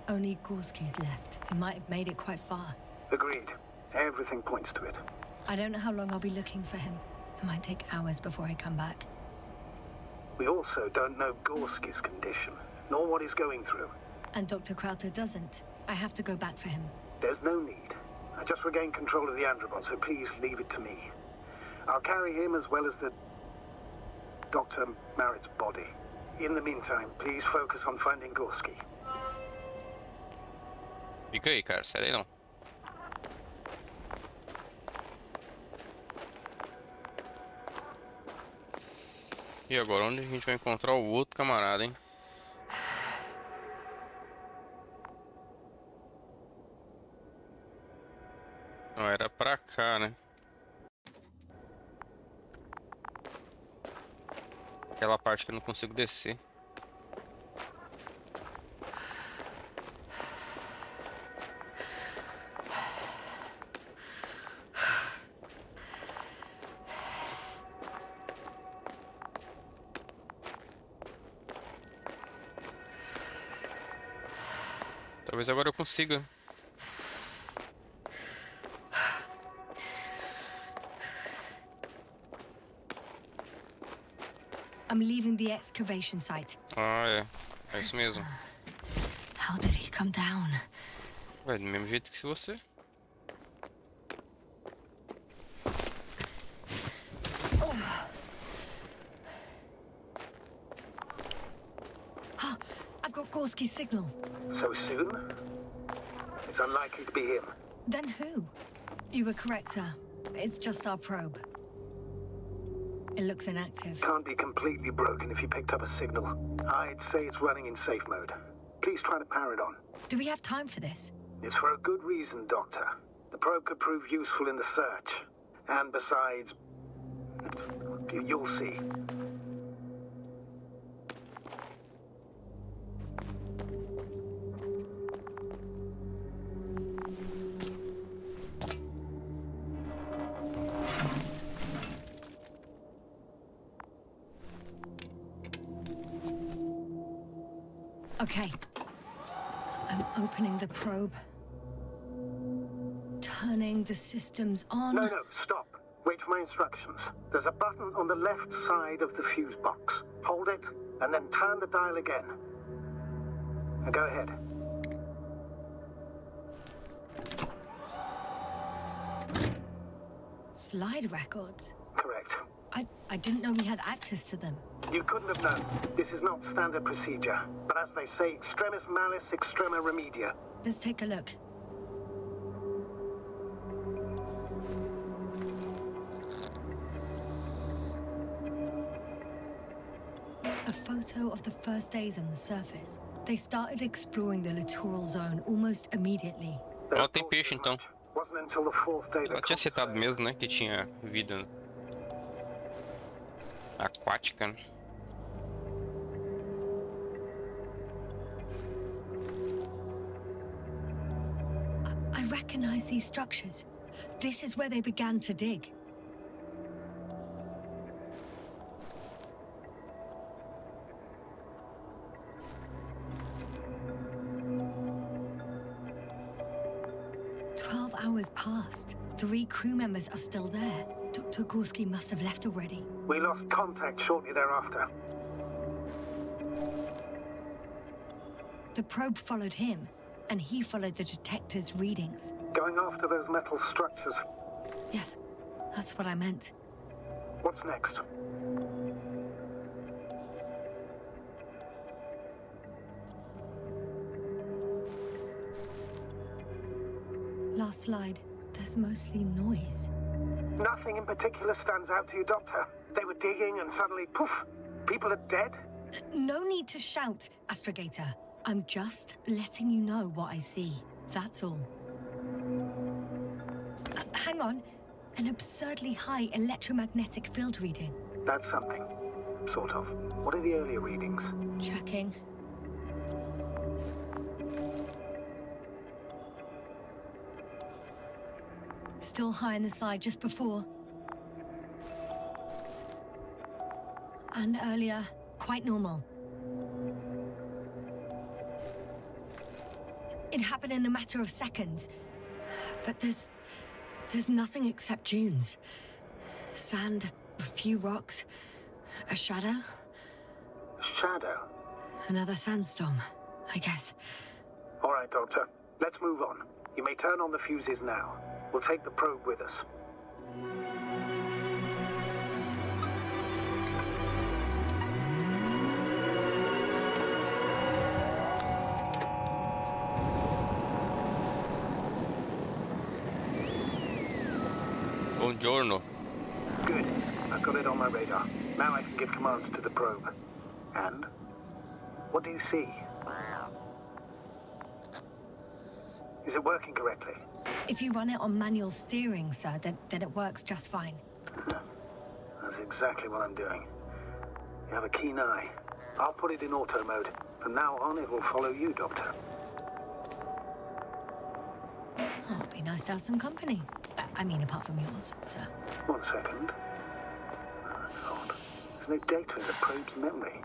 Only Gorski's left. He might have made it quite far. Agreed. Everything points to it. I don't know how long I'll be looking for him. It might take hours before I come back. We also don't know Gorski's condition, nor what he's going through. And Dr. Crowther doesn't. I have to go back for him. There's no need. I just regained control of the Androbot, so please leave it to me. I'll carry him as well as the Dr. Merritt's body. In the meantime, please focus on finding Gorski. Fica aí, cara. Sai daí não. E agora, onde a gente vai encontrar o outro camarada, hein? Não, era pra cá, né? Aquela parte que eu não consigo descer. Talvez agora eu consiga. I'm leaving the excavation site. Ah, é. É isso mesmo. How did he come down? Vai do mesmo jeito que se você. I've got Gorski's signal. So soon? It's unlikely to be him. Then who? You were correct, sir. It's just our probe. It looks inactive. Can't be completely broken if you picked up a signal. I'd say it's running in safe mode. Please try to power it on. Do we have time for this? It's for a good reason, Doctor. The probe could prove useful in the search. And besides, you'll see. Okay. I'm opening the probe. Turning the systems on. No, stop. Wait for my instructions. There's a button on the left side of the fuse box. Hold it, and then turn the dial again. Now go ahead. Slide records? Correct. I didn't know we had access to them. You couldn't have known. This is not standard procedure. But as they say, extremis malice, extrema remedia. Let's take a look. A photo of the first days on the surface. They started exploring the littoral zone almost immediately. Ó, tem peixe então. Wasn't until the fourth day Ela tinha citado mesmo, né, que tinha vida aquática, né? I recognize these structures. This is where they began to dig. Hours passed. 3 crew members are still there. Dr. Gorski must have left already. We lost contact shortly thereafter. The probe followed him, and he followed the detector's readings. Going after those metal structures. Yes, that's what I meant. What's next? Last slide. There's mostly noise. Nothing in particular stands out to you, Doctor? They were digging and suddenly, poof, people are dead? No need to shout, Astrogator. I'm just letting you know what I see. That's all. Hang on. An absurdly high electromagnetic field reading. That's something. Sort of. What are the earlier readings? Checking. Still high in the slide just before. And earlier, quite normal. It happened in a matter of seconds. But there's nothing except dunes. Sand, a few rocks, a shadow. Shadow? Another sandstorm, I guess. All right, Doctor. Let's move on. You may turn on the fuses now. We'll take the probe with us. Buongiorno. Good. I've got it on my radar. Now I can give commands to the probe. And? What do you see? Is it working correctly? If you run it on manual steering, sir, then it works just fine. That's exactly what I'm doing. You have a keen eye. I'll put it in auto mode. From now on, it will follow you, Doctor. Oh, it'd be nice to have some company. I mean, apart from yours, sir. 1 second. That's odd. There's no data in the probe's memory.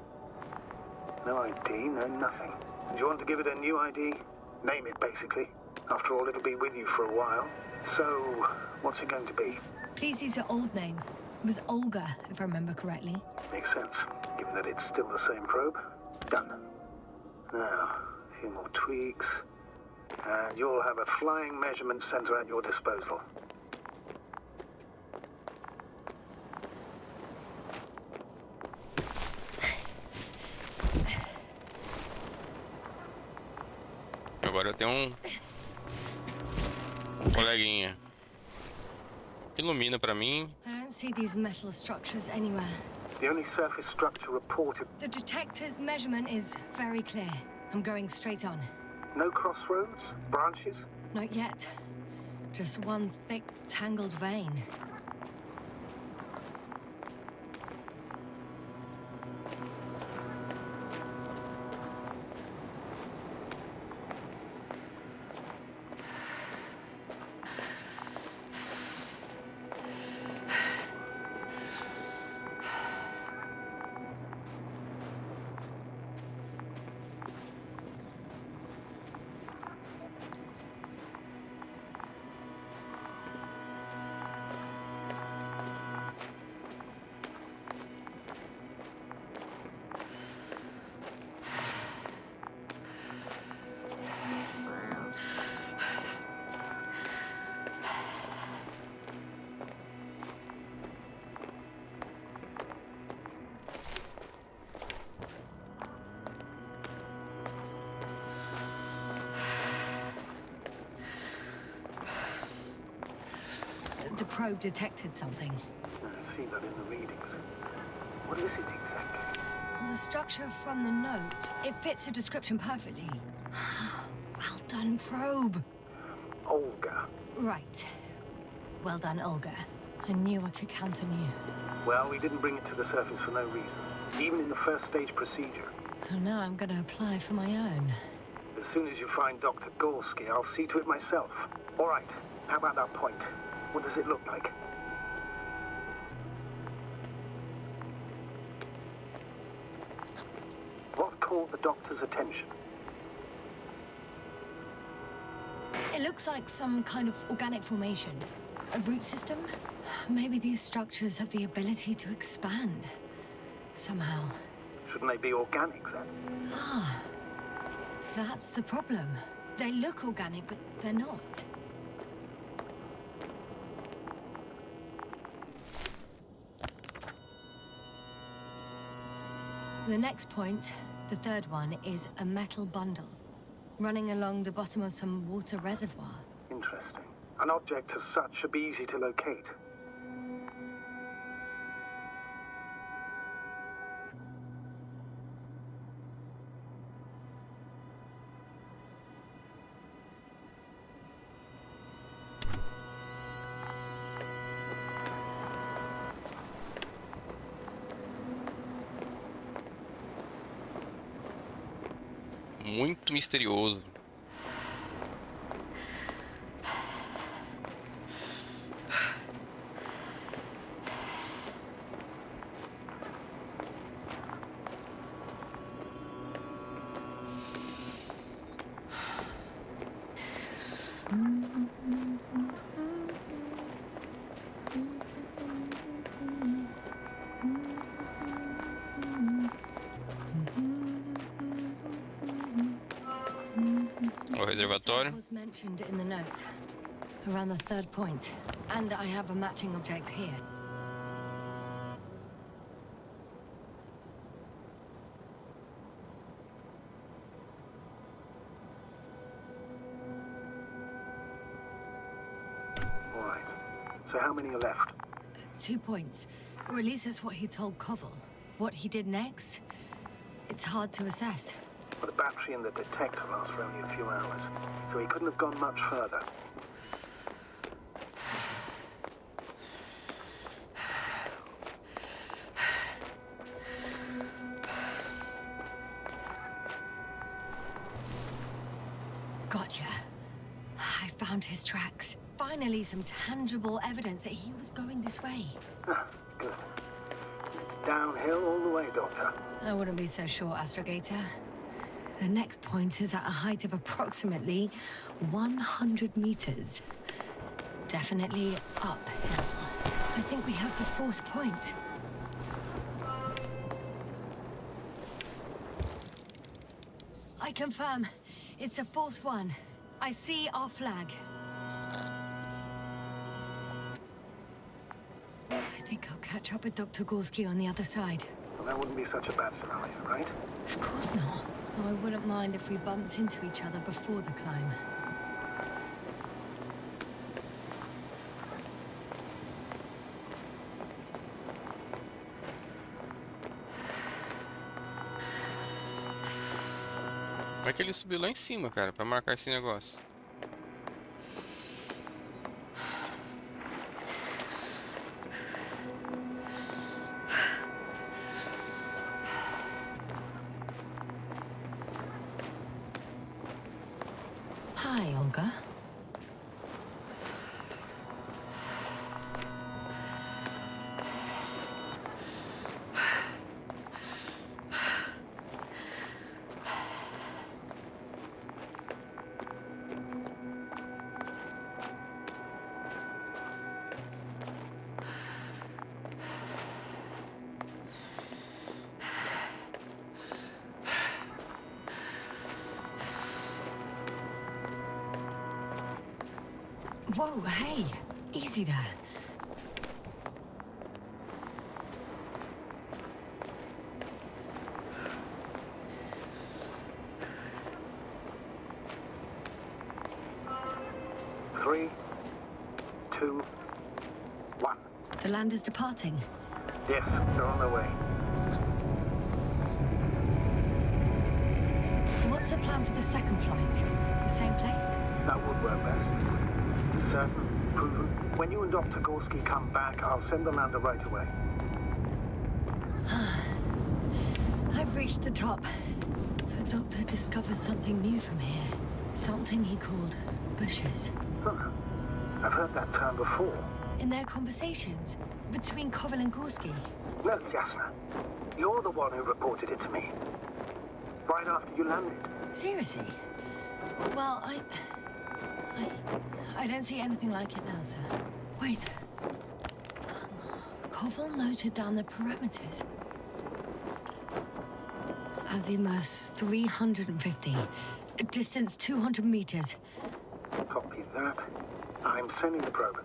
No ID, no nothing. Do you want to give it a new ID? Name it, basically. After all, it'll be with you for a while. So, what's it going to be? Please use your old name. It was Olga, if I remember correctly. Makes sense, given that it's still the same probe. Done. Now, a few more tweaks. And you'll have a flying measurement center at your disposal. Agora eu tenho um coleguinha que ilumina pra mim. I don't see these metal structures anywhere. The only surface structure reported. The detector's measurement is very clear. I'm going straight on. No crossroads? Branches? Not yet. Just one thick, tangled vein. The probe detected something. I see that in the readings. What is it exactly? All the structure from the notes, it fits the description perfectly. Well done, probe. Olga. Right. Well done, Olga. I knew I could count on you. Well, we didn't bring it to the surface for no reason. Even in the first stage procedure. And now I'm gonna apply for my own. As soon as you find Dr. Gorski, I'll see to it myself. All right. How about that point? What does it look like? What caught the doctor's attention? It looks like some kind of organic formation. A root system? Maybe these structures have the ability to expand. Somehow. Shouldn't they be organic, then? Ah. That's the problem. They look organic, but they're not. The next point, the third one, is a metal bundle running along the bottom of some water reservoir. Interesting. An object as such should be easy to locate. Muito misterioso. O reservatório. Was mentioned in the note, around the third point, and I have a matching object here. All right. So how many are left? 2 points, or at least that's what he told Koval. What he did next, it's hard to assess. Well, the battery and the detector last for only a few hours, so he couldn't have gone much further. Gotcha. I found his tracks. Finally, some tangible evidence that he was going this way. Ah, good. It's downhill all the way, Doctor. I wouldn't be so sure, Astrogator. The next point is at a height of approximately 100 meters. Definitely uphill. I think we have the fourth point. I confirm. It's the fourth one. I see our flag. I think I'll catch up with Dr. Gorski on the other side. Well, that wouldn't be such a bad scenario, right? Of course not. Though I wouldn't mind if we bumped into each other before the climb. Como é que ele subiu lá em cima, cara, pra marcar esse negócio? Hi, Olga. Whoa, hey! Easy there. Three, two, one. The land is departing. Yes, they're on their way. What's the plan for the second flight? The same place? That would work best. Certain, proven. When you and Dr. Gorski come back, I'll send the lander right away. I've reached the top. The doctor discovered something new from here. Something he called bushes. Huh. I've heard that term before. In their conversations between Koval and Gorski. No, Jasna. You're the one who reported it to me. Right after you landed. Seriously? Well, I don't see anything like it now, sir. Wait. Koval noted down the parameters. Azimuth 350. Distance 200 meters. Copy that. I'm sending the probe.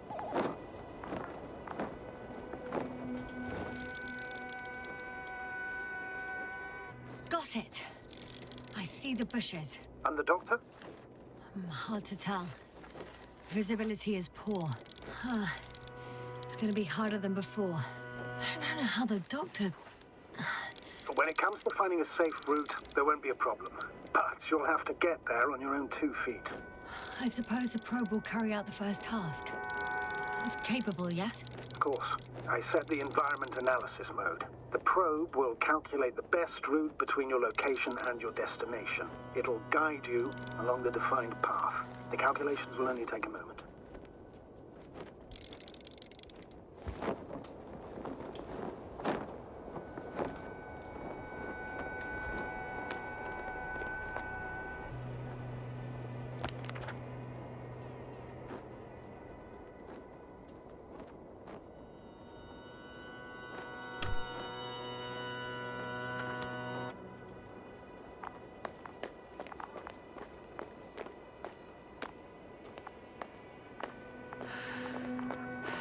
Got it. I see the bushes. And the doctor? Hard to tell. Visibility is poor. It's gonna be harder than before. I don't know how the doctor... When it comes to finding a safe route, there won't be a problem. But you'll have to get there on your own 2 feet. I suppose the probe will carry out the first task. It's capable, yes? Of course. I set the environment analysis mode. The probe will calculate the best route between your location and your destination. It'll guide you along the defined path. The calculations will only take a moment.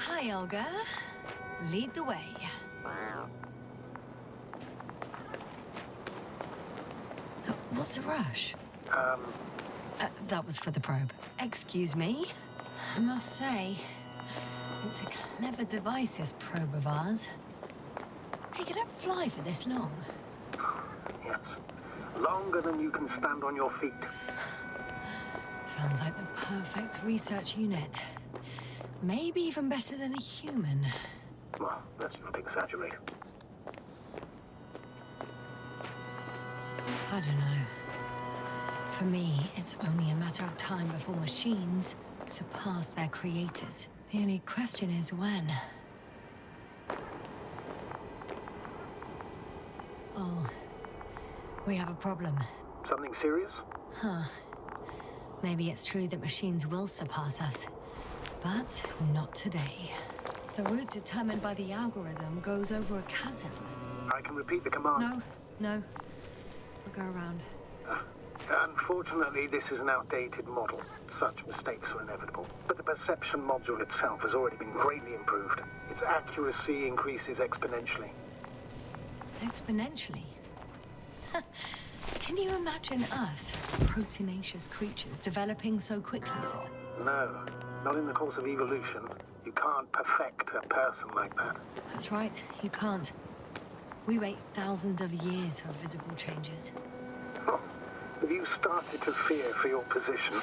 Hi, Olga. Lead the way. What's the rush? That was for the probe. Excuse me? I must say, it's a clever device, this probe of ours. Hey, can it fly for this long? Yes. Longer than you can stand on your feet. Sounds like the perfect research unit. Maybe even better than a human. Well, let's not exaggerate. I don't know. For me, it's only a matter of time before machines surpass their creators. The only question is when. Oh, we have a problem. Something serious? Huh. Maybe it's true that machines will surpass us. But not today. The route determined by the algorithm goes over a chasm. I can repeat the command. No. I'll go around. Unfortunately, this is an outdated model. Such mistakes are inevitable. But the perception module itself has already been greatly improved. Its accuracy increases exponentially. Exponentially? Can you imagine us, proteinaceous creatures, developing so quickly, sir? No, not in the course of evolution. You can't perfect a person like that. That's right, you can't. We wait thousands of years for visible changes. Oh, have you started to fear for your position?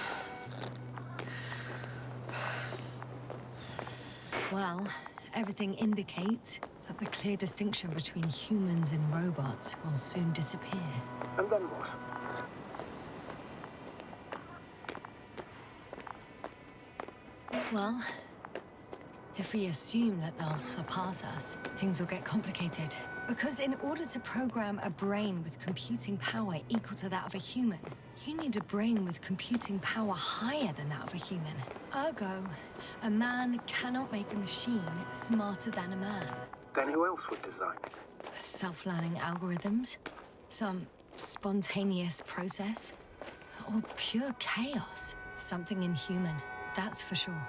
Well, everything indicates that the clear distinction between humans and robots will soon disappear. And then what? Well, if we assume that they'll surpass us, things will get complicated. Because in order to program a brain with computing power equal to that of a human, you need a brain with computing power higher than that of a human. Ergo, a man cannot make a machine smarter than a man. Then who else would design it? Self-learning algorithms? Some spontaneous process? Or pure chaos? Something inhuman, that's for sure.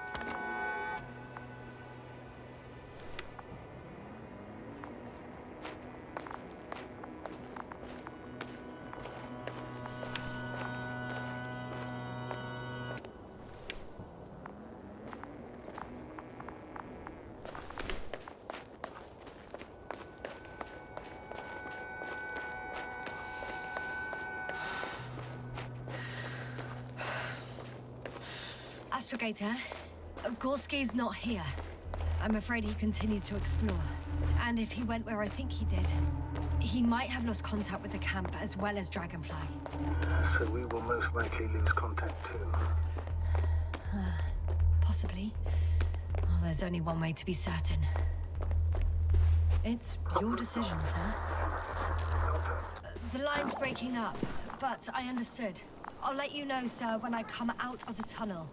Astrogator. Gorski's not here. I'm afraid he continued to explore. And if he went where I think he did, he might have lost contact with the camp as well as Dragonfly. So we will most likely lose contact too. Possibly. Well, there's only one way to be certain. It's your decision, sir. The line's breaking up, but I understood. I'll let you know, sir, when I come out of the tunnel.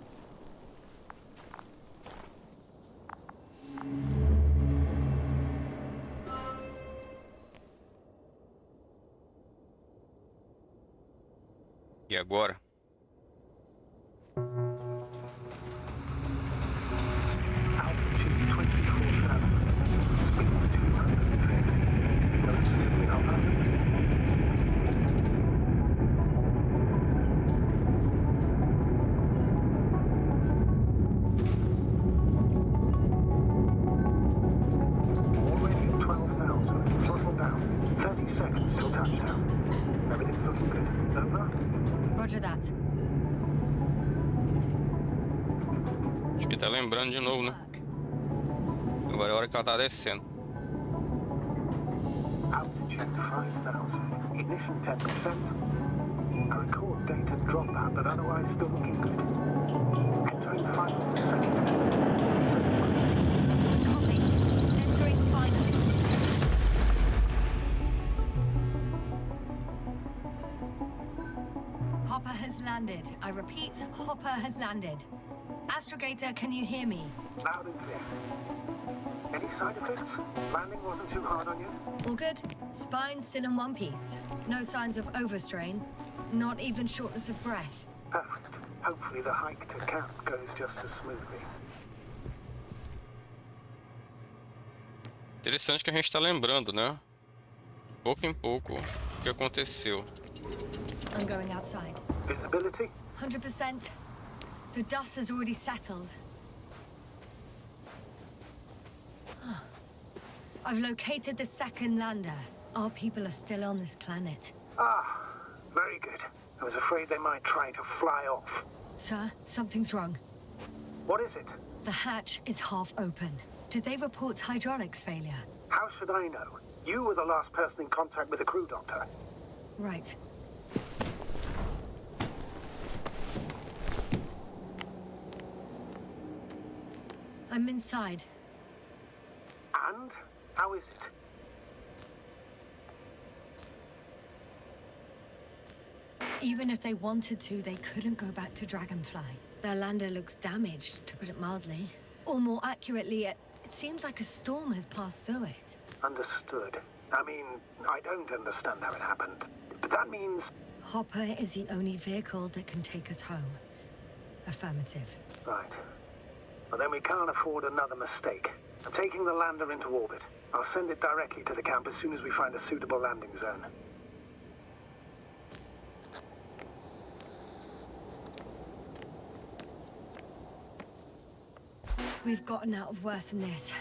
E agora? Altitude 24,000. Speed 250. Going smoothly, Hopper. Already at 12,000. Throttle down. 30 seconds till touchdown. Everything's looking good. Over? Roger that. Acho que tá lembrando de novo, né? Agora é a hora que ela tá descendo. Altitude 5,000. Ignition 10%. A record data dropout, but otherwise still looking good. Entering final descent. Copy. Entering final. Hopper has landed. I repeat, Hopper has landed. Astrogator, can you hear me? Loud and clear. Any side effects? Landing wasn't too hard on you? All good. Spine still in one piece. No signs of overstrain. Not even shortness of breath. Perfect. Hopefully the hike to camp goes just as smoothly. Interessante que a gente tá lembrando, né? Pouco em pouco o que aconteceu. I'm going outside. Visibility? 100%. The dust has already settled. I've located the second lander. Our people are still on this planet. Ah, very good. I was afraid they might try to fly off. Sir, something's wrong. What is it? The hatch is half open. Did they report hydraulics failure? How should I know? You were the last person in contact with the crew doctor. Right. I'm inside. And? How is it? Even if they wanted to, they couldn't go back to Dragonfly. Their lander looks damaged, to put it mildly. Or more accurately, it seems like a storm has passed through it. Understood. I mean, I don't understand how it happened. But that means... Hopper is the only vehicle that can take us home. Affirmative. Right. Well, then we can't afford another mistake. I'm taking the lander into orbit. I'll send it directly to the camp as soon as we find a suitable landing zone. We've gotten out of worse than this.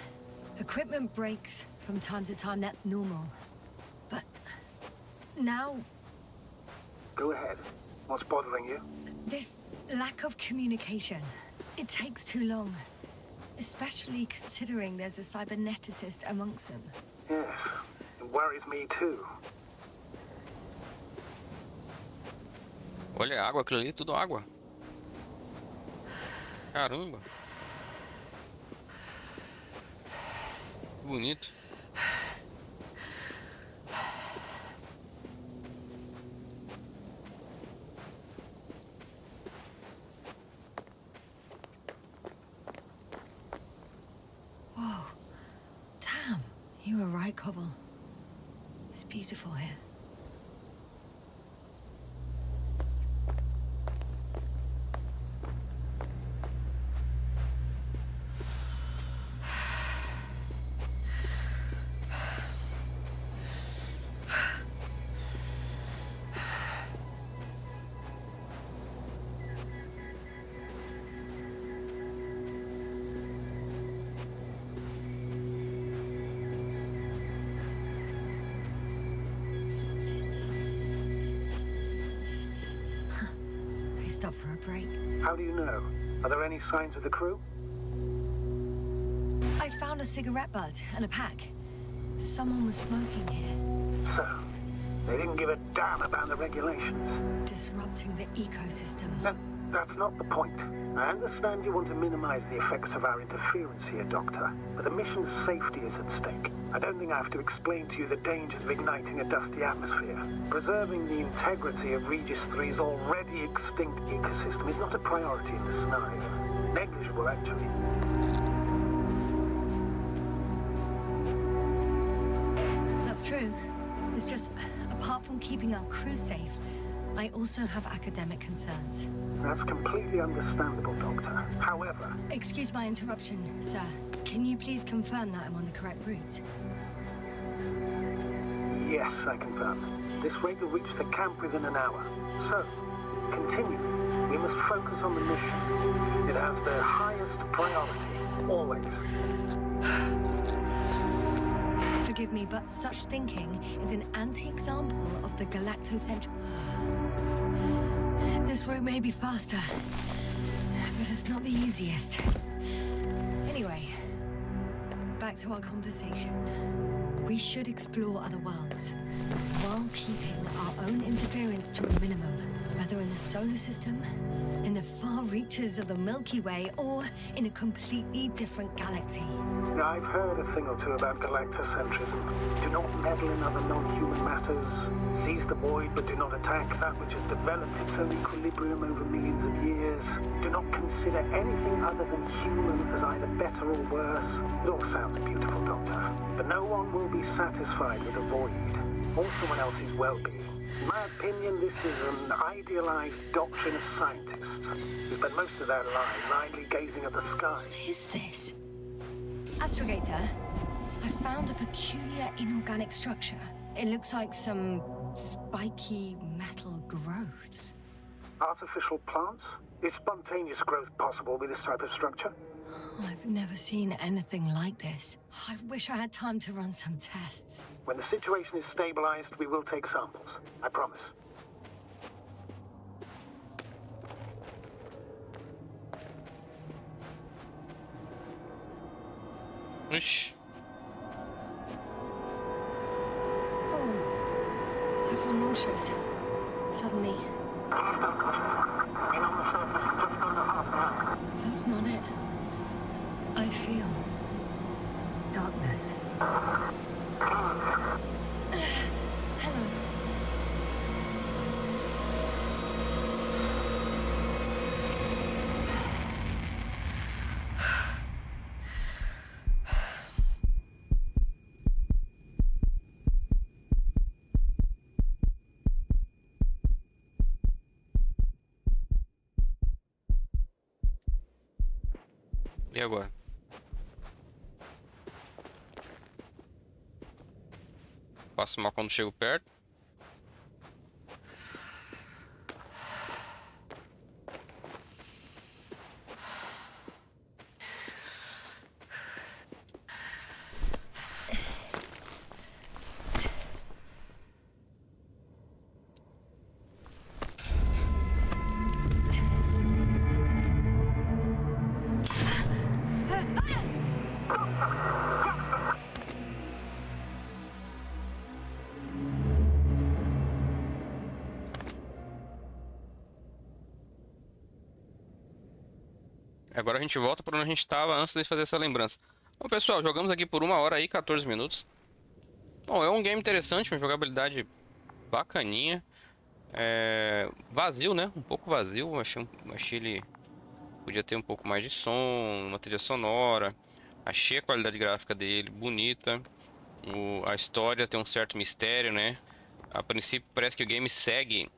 Equipment breaks from time to time, that's normal. But now, Go ahead. What's bothering you? this lack of communication. It takes too long. Especially considering there's a cyberneticist amongst them. Yes. It worries me too. Olha a água, aquilo ali, tudo água. Caramba. Que bonito. Whoa. Damn. You were right, Cobble. It's beautiful here. They stopped for a break. How do you know? Are there any signs of the crew? I found a cigarette butt and a pack. Someone was smoking here. So, they didn't give a damn about the regulations. Disrupting the ecosystem. That's not the point. I understand you want to minimize the effects of our interference here, Doctor, but the mission's safety is at stake. I don't think I have to explain to you the dangers of igniting a dusty atmosphere. Preserving the integrity of Regis 3's already extinct ecosystem is not a priority in this scenario. Negligible, actually. That's true. It's just, apart from keeping our crew safe, I also have academic concerns. That's completely understandable, Doctor. However... Excuse my interruption, sir. Can you please confirm that I'm on the correct route? Yes, I confirm. This rate will reach the camp within an hour. So, continue. We must focus on the mission. It has the highest priority, always. Forgive me, but such thinking is an anti-example of the galactocentric... This route may be faster, but it's not the easiest. Anyway, back to our conversation. We should explore other worlds, while keeping our own interference to a minimum, whether in the solar system, in the far reaches of the Milky Way, or in a completely different galaxy. I've heard a thing or two about galactocentrism. Do not meddle in other non-human matters. Seize the void, but do not attack that which has developed its own equilibrium over millions of years. Do not consider anything other than human as either better or worse. It all sounds beautiful, Doctor. But no one will be satisfied with a void, or someone else's well-being. In my opinion, this is an idealized doctrine of scientists who spend most of their lives idly gazing at the sky. What is this? Astrogator, I found a peculiar inorganic structure. It looks like some spiky metal growths. Artificial plants? Is spontaneous growth possible with this type of structure? I've never seen anything like this. I wish I had time to run some tests. When the situation is stabilized, we will take samples. I promise. Ixi. I feel nauseous. Suddenly. That's not it. I feel darkness. Hello. E agora? Passo mal quando chego perto. Agora a gente volta para onde a gente estava antes de fazer essa lembrança. Bom, pessoal, jogamos aqui por 1 hora e 14 minutos. Bom, é um game interessante, uma jogabilidade bacaninha. Vazio, né? Um pouco vazio. Achei ele... Podia ter um pouco mais de som, uma trilha sonora. Achei a qualidade gráfica dele bonita. A história tem um certo mistério, né? A princípio parece que o game segue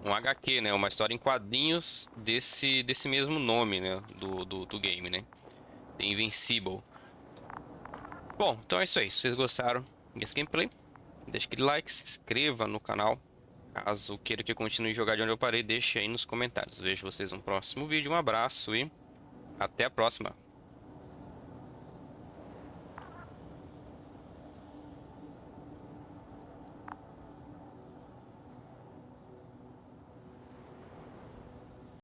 um HQ, né? Uma história em quadrinhos desse mesmo nome, né? Do game, né? The Invincible. Bom, então é isso aí. Se vocês gostaram desse gameplay, deixe aquele like, se inscreva no canal. Caso queira que eu continue a jogar de onde eu parei, deixe aí nos comentários. Vejo vocês no próximo vídeo. Um abraço e até a próxima.